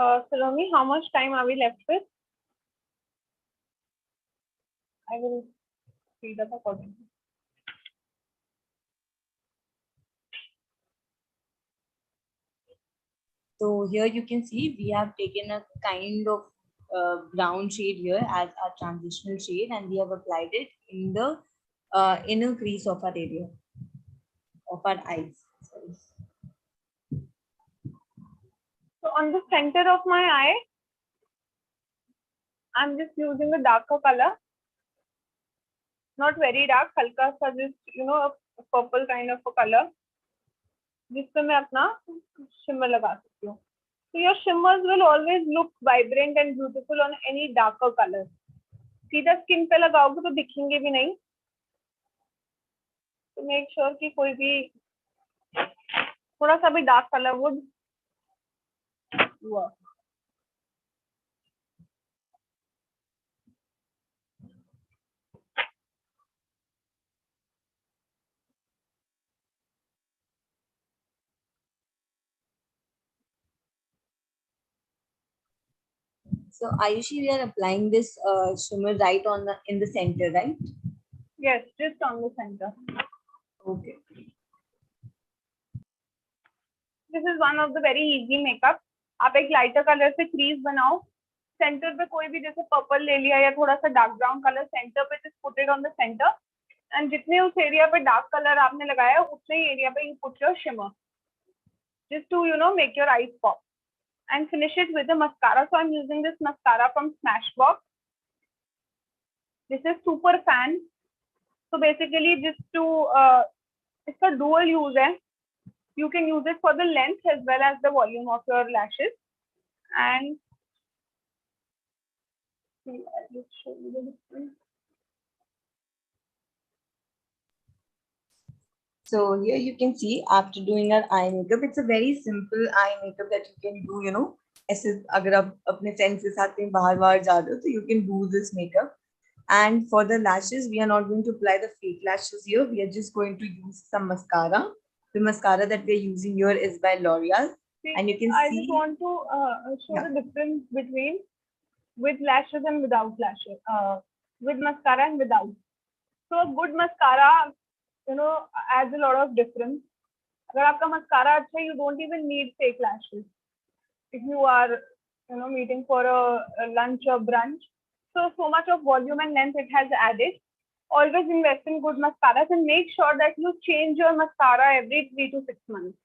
Saloni, how much time are we left with? I will speed up accordingly. So here you can see we have taken a kind of brown shade here as our transitional shade, and we have applied it in the inner crease of our area of our eyes. Sorry. So on the center of my eye, I'm just using a darker color, not very dark, halka sa just a purple kind of a color, जिससे मैं अपना shimmer लगा सकती हूँ. So your shimmers will always look vibrant and beautiful on any darker color. सीधा skin पे लगाओगे तो दिखेंगे भी नहीं. So make sure कि कोई भी थोड़ा सा भी dark color would work. So Ayushi, we are applying this shimmer right in the center, right? Yes, just on the center. Okay. This is one of the very easy makeup. आप एक lighter color से crease बनाओ. Center पे कोई भी जैसे purple ले लिया या थोड़ा सा dark brown color center पे just put it on the center. And जितने उस area पे dark color आपने लगाया उतने ही area पे you put your shimmer. Just to make your eyes pop. And finish it with a mascara. So I'm using this mascara from Smashbox. This is Super Fan. So basically just to it's a dual use है. You can use it for the length as well as the volume of your lashes. And I'll just show you the difference. So here you can see after doing our eye makeup, it's a very simple eye makeup that you can do, ऐसे अगर आप अपने friends के साथ कहीं बाहर बाहर जा रहे हो तो you can do this makeup. And for the lashes, we are not going to apply the fake lashes here. We are just going to use some mascara. The mascara that we are using here is by L'Oreal. See, And you can I see, just want to show yeah, the difference between with lashes and without lashes, with mascara and without. So a good mascara, adds a lot of difference. अगर आपका mascara अच्छा है, you don't even need fake lashes. If you are, meeting for a lunch or brunch, so much of volume and length it has added. Always invest in good mascaras and make sure that you change your mascara every 3 to 6 months.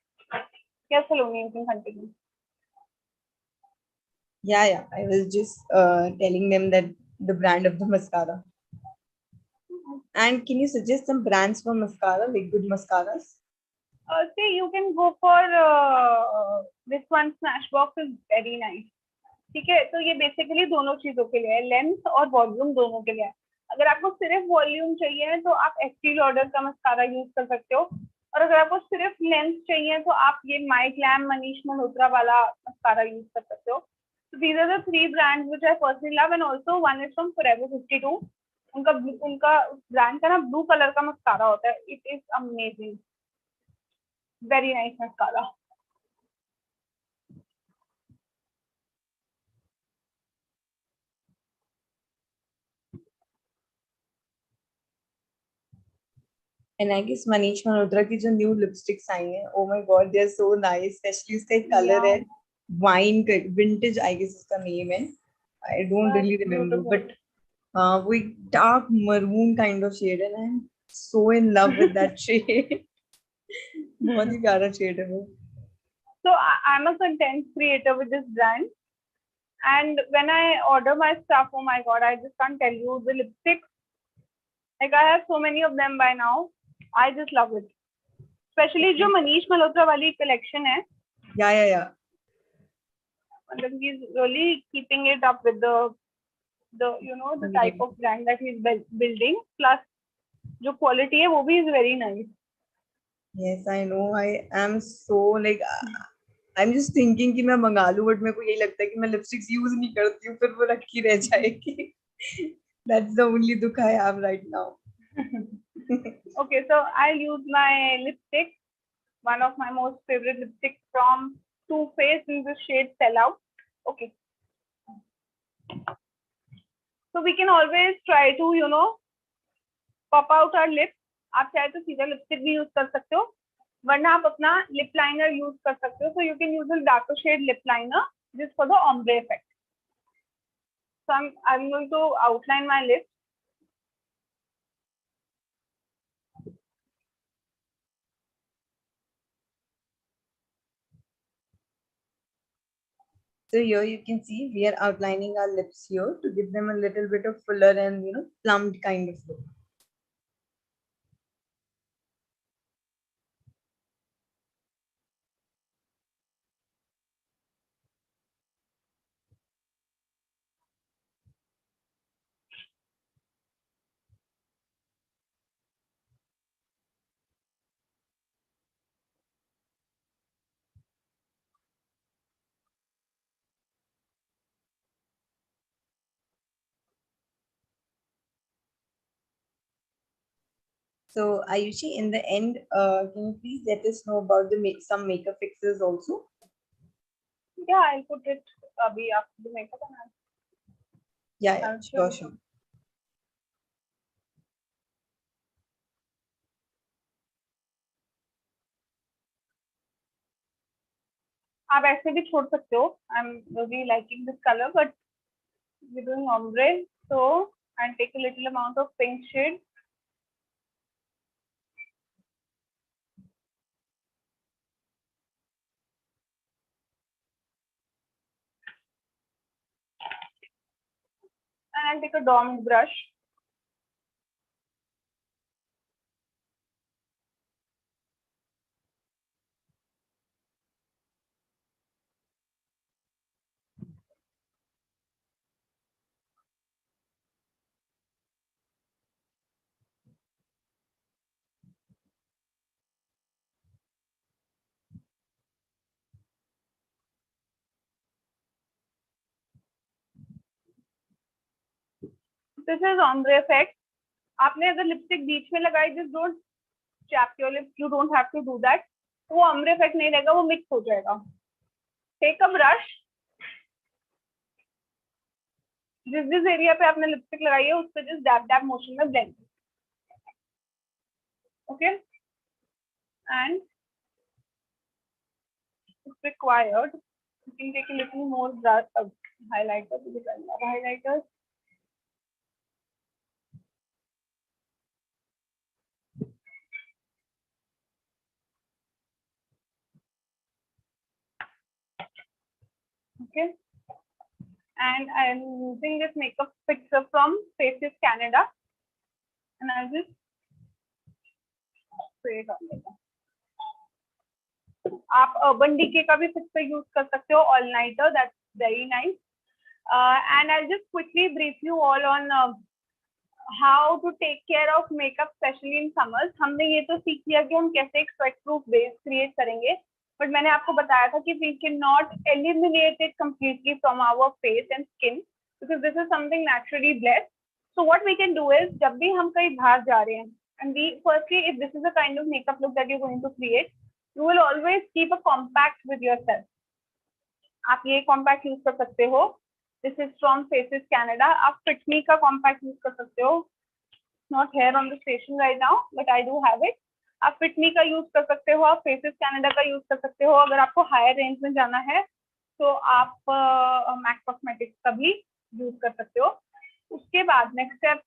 Yes, Saloni, you can continue. yeah. I was just telling them that the brand of the mascara. And can you suggest some brands for mascara, like good mascaras? See, you can go for this one. Smashbox is very nice. ठीक है, तो ये basically दोनों चीजों के लिए है, length और वॉल्यूम दोनों के लिए है. अगर आपको सिर्फ वॉल्यूम चाहिए तो आप एस्टी लॉडर का मस्कारा यूज कर सकते हो, और अगर आपको सिर्फ लेंथ चाहिए तो आप ये माइक लैम मनीष मल्होत्रा वाला मस्कारा यूज कर सकते हो. So these are the 3 brands which I personally love, and also one is from Forever 52. उनका ब्रांड का ना ब्लू कलर का मस्कारा होता है. It is amazing, very nice mascara. And I guess Manish Malhotra की जो new lipsticks आई हैं, oh my god, they are so nice. Especially उसका एक color है wine vintage, I guess उसका name है. I don't really remember, but वो एक dark maroon kind of shade है, and I'm so in love with that shade. बहुत ही प्यारा shade है वो. So I'm a content creator with this brand, and when I order my stuff, oh my god, I just can't tell you the lipsticks. Like I have so many of them by now. I just love it. Especially जो मनीष मल्होत्रा वाली collection है. Yeah. मतलब he's really keeping it up with the type of brand that he's building. Plus जो quality है वो भी is very nice. Yes, I know. I am so like I'm just thinking कि मैं मंगा लूं, but मेरे को यही लगता है कि मैं लिपस्टिक्स यूज नहीं करती हूँ, फिर वो रखी रह जाएगी. That's the only dukh I have right now. Okay, so I'll use my lipstick, one of my most favorite lipsticks from Too Faced in the shade Sell Out. Okay. So we can always try to, pop out our lips. आप चाहे तो सीधा lipstick भी use कर सकते हो, वरना आप अपना लिप लाइनर यूज कर सकते हो. So you can use a darker shade lip liner just for the ombre effect. So I'm going to outline my lips. So here you can see we are outlining our lips here to give them a little bit of fuller and plumped kind of look. So Ayushi, in the end, can you please let us know about some makeup fixes also? Yeah, I'll put it abhi after the makeup. Yeah, sure. आप ऐसे भी छोड़ सकते हो. I'm really liking this color, but we're doing ombre, so I'll take a little amount of pink shade. And I'll take a domed brush. This is ombre effect. आपने अगर lipstick बीच में लगाई, just don't chap your lips. You don't have to do that. वो ombre effect नहीं रहेगा, वो mix हो जाएगा. Take a brush. जिस एरिया पे आपने लिपस्टिक लगाई है उस पे just dab dab motion में blend. Okay. And if required, you can take a little more brush highlighter. Highlighters. Okay. And I am using this makeup fixer from Faces Canada, and I'll just spray it on it. आप Urban Decay का भी fixer use कर सकते हो, all nighter. That's very nice. And I'll just quickly brief you all on how to take care of makeup, especially in summers. हमने ये तो सीख लिया कि हम कैसे एक sweat proof base create करेंगे. But मैंने आपको बताया था कि we cannot eliminate it completely from our face and skin because this is something naturally blessed. So what we can do is जब भी हम कहीं बाहर जा रहे हैं, and we firstly, if this is the kind of makeup look that you're going to create, you will always keep a compact with yourself. आप ये compact use कर सकते हो. This is from Faces Canada. आप Fit Me का compact use कर सकते हो. Not here on the station right now, but I do have it. आप Fit Me का यूज कर सकते हो, आप Faces Canada का यूज कर सकते हो. अगर आपको हायर रेंज में जाना है तो आप मैक कॉस्मेटिक्स का भी यूज कर सकते हो. उसके बाद next step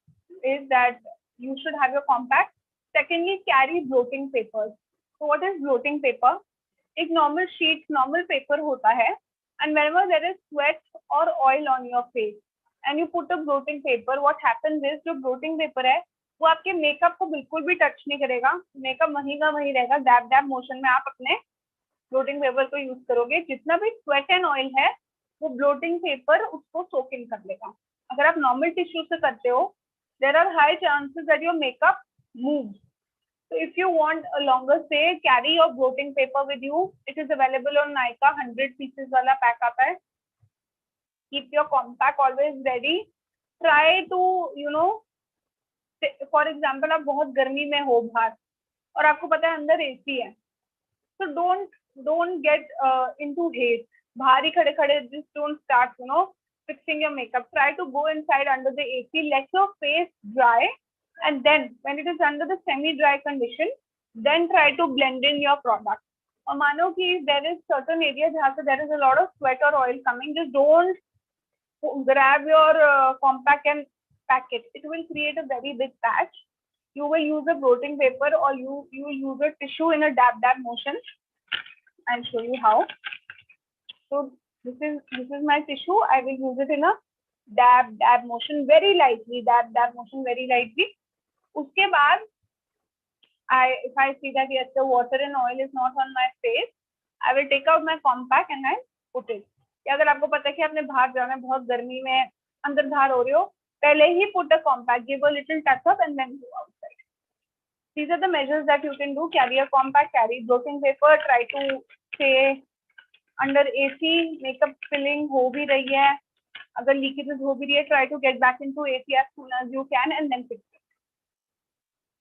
is that you should have your compact. Secondly, carry blotting papers. So what is bloating paper? एक normal sheet, normal paper होता है, and whenever there is sweat or oil on your face and you put a bloating paper, what happens is जो bloating paper है वो आपके makeup को बिल्कुल भी टच नहीं करेगा. मेकअप वहीं का वहीं रहेगा. डैब डैब मोशन में आप अपने ब्लोटिंग पेपर को यूज करोगे. जितना भी स्वेट एंड ऑयल है वो ब्लोटिंग पेपर उसको सोक इन कर लेगा. अगर आप नॉर्मल टिश्यू से करते हो, there are high chances that your makeup moves. So if you want a longer stay, carry your bloating paper with you. It is available on Nykaa. 100 pieces वाला pack आता है. Keep your compact always ready. Try to, you know, for example, आप बहुत गर्मी में हो बाहर और आपको पता है अंदर एसी है, so don't get into hate. बाहर ही खड़े खड़े just don't start, you know, fixing your makeup. Try to go inside under the AC, let your face dry. And then when it is under the semi-dry condition, then try to blend in your product. और मानो कि there is certain area जहाँ से there is a lot of sweat or oil coming, just don't grab your compact and pack it. It will create a very big patch. You will use a bloating paper or you will use a tissue in a dab dab motion. I'll show you how. So this is my tissue. I will use it in a dab dab motion very lightly. Dab dab motion very lightly. उसके बाद if I see that yes, the water and oil is not on my face, I will take out my compact and I put it. या अगर आपको पता है कि आपने बाहर जाना है, बहुत गर्मी में अंदर बाहर हो रहे हो, पहले ही put a compact, give a little touch up and then go outside. These are the measures that you can do. Carry a compact, carry bloating paper, try to stay under AC. Makeup filling हो भी रही है, अगर leakages हो भी रही है, try to get back into AC as soon as you can and then fix it.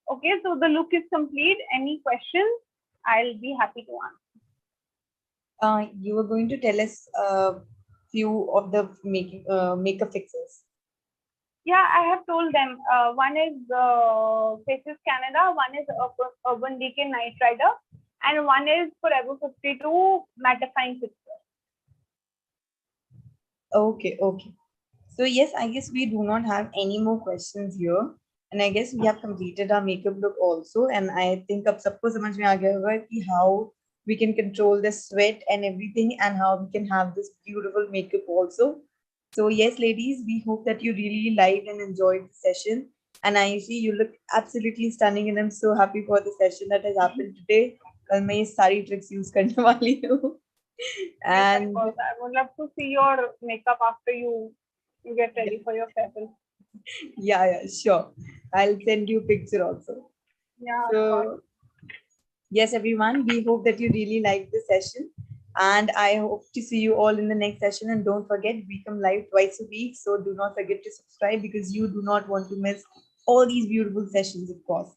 Okay, so the look is complete. Any questions? I'll be happy to answer. You were going to tell us a few of the makeup fixes. Yeah, I have told them. One is Faces Canada, one is Urban Decay Night Rider, and one is Forever 52 Mattifying Fixer. Okay. So yes, I guess we do not have any more questions here. And I guess we have completed our makeup look also. And I think अब सबको समझ में आ गया होगा कि how we can control the sweat and everything and how we can have this beautiful makeup also. So yes, ladies, we hope that you really liked and enjoyed the session. And I see you look absolutely stunning and I'm so happy for the session that has happened today. कल मैं ये सारी tricks use करने वाली हूँ. And yes, I would love to see your makeup after you get ready for your farewell. Yeah, sure. I'll send you a picture also. Yeah. So, yes, everyone, we hope that you really liked the session. And I hope to see you all in the next session. And don't forget, we come live twice a week. So do not forget to subscribe because you do not want to miss all these beautiful sessions, of course.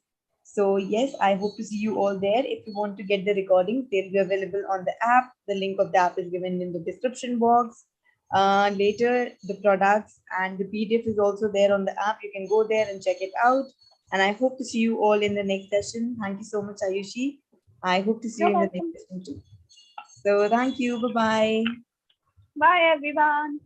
So yes, I hope to see you all there. If you want to get the recordings, they'll be available on the app. The link of the app is given in the description box. Later, the products and the PDF is also there on the app. You can go there and check it out. And I hope to see you all in the next session. Thank you so much, Ayushi. I hope to see you in the next session too. So thank you. Bye-bye. Bye, everyone.